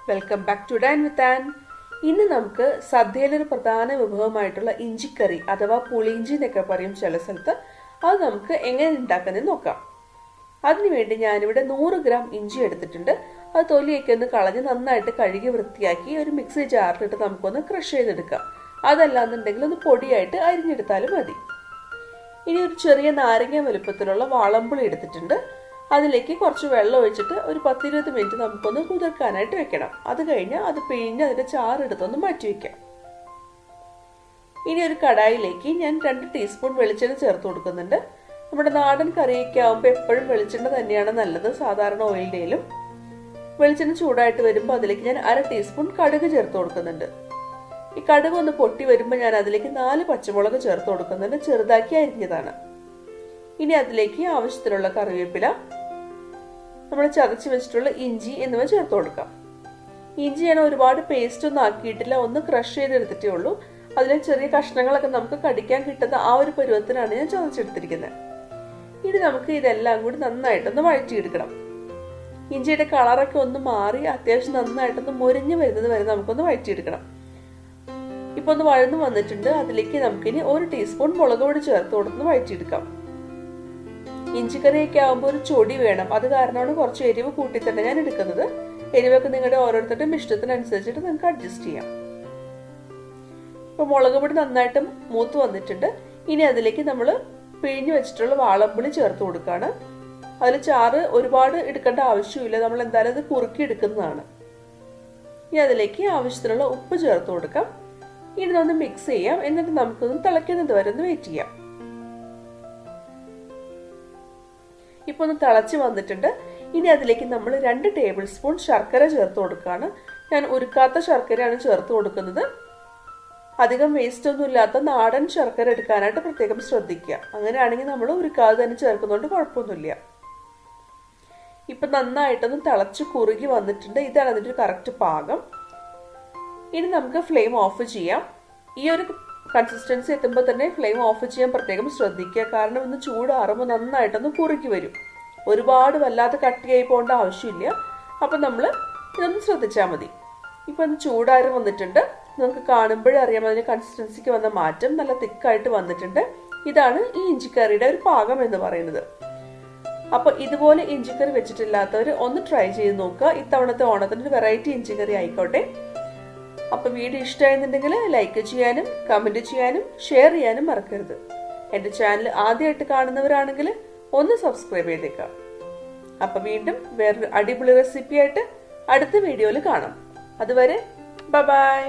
Welcome back to dine with Ann. ഇന്ന് നമുക്ക് സദ്യയിലൊരു പ്രധാന വിഭവമായിട്ടുള്ള ഇഞ്ചിക്കറി അഥവാ പുളിയിഞ്ചി എന്നൊക്കെ പറയും ചില സ്ഥലത്ത്. അത് നമുക്ക് എങ്ങനെ ഉണ്ടാക്കുന്നതെന്ന് നോക്കാം. അതിനുവേണ്ടി ഞാനിവിടെ 100 ഗ്രാം ഇഞ്ചി എടുത്തിട്ടുണ്ട്. അത് തൊലിയൊക്കെ ഒന്ന് കളഞ്ഞ് നന്നായിട്ട് കഴുകി വൃത്തിയാക്കി ഒരു മിക്സി ജാറിലിട്ട് നമുക്കൊന്ന് ക്രഷ് ചെയ്തെടുക്കാം. അതല്ലാന്നുണ്ടെങ്കിൽ ഒന്ന് പൊടിയായിട്ട് അരിഞ്ഞെടുത്താലും മതി. ഇനി ഒരു ചെറിയ നാരങ്ങ വലുപ്പത്തിലുള്ള വാളംപുളി എടുത്തിട്ടുണ്ട്. അതിലേക്ക് കുറച്ച് വെള്ളം ഒഴിച്ചിട്ട് ഒരു 10-20 മിനിറ്റ് നമുക്കൊന്ന് കുതിർക്കാനായിട്ട് വെക്കണം. അത് കഴിഞ്ഞ് അത് പിഴിഞ്ഞ് അതിന്റെ ചാറെടുത്തൊന്ന് മാറ്റി വെക്കാം. ഇനി ഒരു കടായിലേക്ക് ഞാൻ 2 ടീസ്പൂൺ വെളിച്ചെണ്ണ ചേർത്ത് കൊടുക്കുന്നുണ്ട്. നമ്മുടെ നാടൻ കറിയൊക്കെ ആകുമ്പോൾ എപ്പോഴും വെളിച്ചെണ്ണ തന്നെയാണ് നല്ലത്, സാധാരണ ഓയിലിന്റെയിലും. വെളിച്ചെണ്ണ ചൂടായിട്ട് വരുമ്പോൾ അതിലേക്ക് ഞാൻ 1/2 ടീസ്പൂൺ കടുക് ചേർത്ത് കൊടുക്കുന്നുണ്ട്. ഈ കടുക് ഒന്ന് പൊട്ടി വരുമ്പോൾ ഞാൻ അതിലേക്ക് 4 പച്ചമുളക് ചേർത്ത് കൊടുക്കുന്നുണ്ട്, ചെറുതാക്കി അരിഞ്ഞതാണ്. ഇനി അതിലേക്ക് ആവശ്യത്തിനുള്ള കറിവേപ്പില, നമ്മൾ ചതച്ച് വെച്ചിട്ടുള്ള ഇഞ്ചി എന്നിവ ചേർത്ത് കൊടുക്കാം. ഇഞ്ചി ഞാൻ ഒരുപാട് പേസ്റ്റ് ഒന്നും ആക്കിയിട്ടില്ല, ഒന്ന് ക്രഷ് ചെയ്തെടുത്തിട്ടേ ഉള്ളൂ. അതിലെ ചെറിയ കഷ്ണങ്ങളൊക്കെ നമുക്ക് കടിക്കാൻ കിട്ടുന്ന ആ ഒരു പരുവത്തിനാണ് ഞാൻ ചതച്ചെടുത്തിരിക്കുന്നത്. ഇനി നമുക്ക് ഇതെല്ലാം കൂടി നന്നായിട്ടൊന്ന് വഴറ്റിയെടുക്കണം. ഇഞ്ചിയുടെ കളറൊക്കെ ഒന്ന് മാറി അത്യാവശ്യം നന്നായിട്ടൊന്ന് മുരിഞ്ഞു വരുന്നത് വരെ നമുക്കൊന്ന് വഴറ്റിയെടുക്കണം. ഇപ്പൊ ഒന്ന് വഴന്നു വന്നിട്ടുണ്ട്. അതിലേക്ക് നമുക്കിനി 1 ടീസ്പൂൺ മുളക് പൊടി ചേർത്ത് കൊടുത്ത് വഴറ്റിയെടുക്കാം. ഇഞ്ചിക്കറിയൊക്കെ ആകുമ്പോൾ ഒരു ചൊടി വേണം, അത് കാരണമാണ് കുറച്ച് എരിവ് കൂട്ടി തന്നെ ഞാൻ എടുക്കുന്നത്. എരിവൊക്കെ നിങ്ങളുടെ ഓരോരുത്തരുടെയും ഇഷ്ടത്തിനനുസരിച്ചിട്ട് നിങ്ങൾക്ക് അഡ്ജസ്റ്റ് ചെയ്യാം. ഇപ്പൊ മുളക് പൊടി നന്നായിട്ട് മൂത്ത് വന്നിട്ടുണ്ട്. ഇനി അതിലേക്ക് നമ്മൾ പിഴിഞ്ഞു വെച്ചിട്ടുള്ള വാളംപുളി ചേർത്ത് കൊടുക്കുകയാണ്. അതിൽ ചാറ് ഒരുപാട് എടുക്കേണ്ട ആവശ്യമില്ല, നമ്മൾ എന്തായാലും അത് കുറുക്കി എടുക്കുന്നതാണ്. ഇനി അതിലേക്ക് ആവശ്യത്തിനുള്ള ഉപ്പ് ചേർത്ത് കൊടുക്കാം. ഇനി ഒന്ന് മിക്സ് ചെയ്യാം. എന്നിട്ട് നമുക്കൊന്ന് തിളയ്ക്കുന്നത് വരെ ഒന്ന് വെയിറ്റ് ചെയ്യാം. ഇപ്പൊ ഒന്ന് തിളച്ച് വന്നിട്ടുണ്ട്. ഇനി അതിലേക്ക് നമ്മൾ 2 ടേബിൾ സ്പൂൺ ശർക്കര ചേർത്ത് കൊടുക്കുകയാണ്. ഞാൻ ഉരുക്കാത്ത ശർക്കരയാണ് ചേർത്ത് കൊടുക്കുന്നത്. അധികം വേസ്റ്റ് ഒന്നും ഇല്ലാത്ത നാടൻ ശർക്കര എടുക്കാനായിട്ട് പ്രത്യേകം ശ്രദ്ധിക്കുക. അങ്ങനെയാണെങ്കിൽ നമ്മൾ ഉരുക്കാതെ തന്നെ ചേർക്കുന്നതുകൊണ്ട് കുഴപ്പമൊന്നുമില്ല. ഇപ്പൊ നന്നായിട്ടൊന്ന് തിളച്ച് കുറുകി വന്നിട്ടുണ്ട്. ഇതാണ് അതിന്റെ ഒരു കറക്റ്റ് പാകം. ഇനി നമുക്ക് ഫ്ലെയിം ഓഫ് ചെയ്യാം. ഈ ഒരു കൺസിസ്റ്റൻസി എത്തുമ്പോൾ തന്നെ ഫ്ലെയിം ഓഫ് ചെയ്യാൻ പ്രത്യേകം ശ്രദ്ധിക്കുക. കാരണം ഇന്ന് ചൂടാറുമ്പോൾ നന്നായിട്ടൊന്ന് കുറുക്കി വരും. ഒരുപാട് വല്ലാതെ കട്ടിയായി പോകേണ്ട ആവശ്യമില്ല. അപ്പം നമ്മൾ ഇതൊന്ന് ശ്രദ്ധിച്ചാൽ മതി. ഇപ്പം ഒന്ന് ചൂടാറി വന്നിട്ടുണ്ട്. നമുക്ക് കാണുമ്പോഴേ അറിയാം അതിന്റെ കൺസിസ്റ്റൻസിക്ക് വന്ന മാറ്റം. നല്ല തിക്കായിട്ട് വന്നിട്ടുണ്ട്. ഇതാണ് ഈ ഇഞ്ചിക്കറിയുടെ ഒരു പാകം എന്ന് പറയുന്നത്. അപ്പൊ ഇതുപോലെ ഇഞ്ചിക്കറി വെച്ചിട്ടില്ലാത്തവർ ഒന്ന് ട്രൈ ചെയ്ത് നോക്കുക. ഇത്തവണത്തെ ഓണത്തിന് ഒരു വെറൈറ്റി ഇഞ്ചിക്കറി ആയിക്കോട്ടെ. അപ്പൊ വീഡിയോ ഇഷ്ടമായിരുന്നുണ്ടെങ്കിൽ ലൈക്ക് ചെയ്യാനും കമന്റ് ചെയ്യാനും ഷെയർ ചെയ്യാനും മറക്കരുത്. എന്റെ ചാനൽ ആദ്യമായിട്ട് കാണുന്നവരാണെങ്കിൽ ഒന്ന് സബ്സ്ക്രൈബ് ചെയ്തേക്കാം. അപ്പൊ വീണ്ടും വേറൊരു അടിപൊളി റെസിപ്പി ആയിട്ട് അടുത്ത വീഡിയോയിൽ കാണാം. അതുവരെ ബൈ.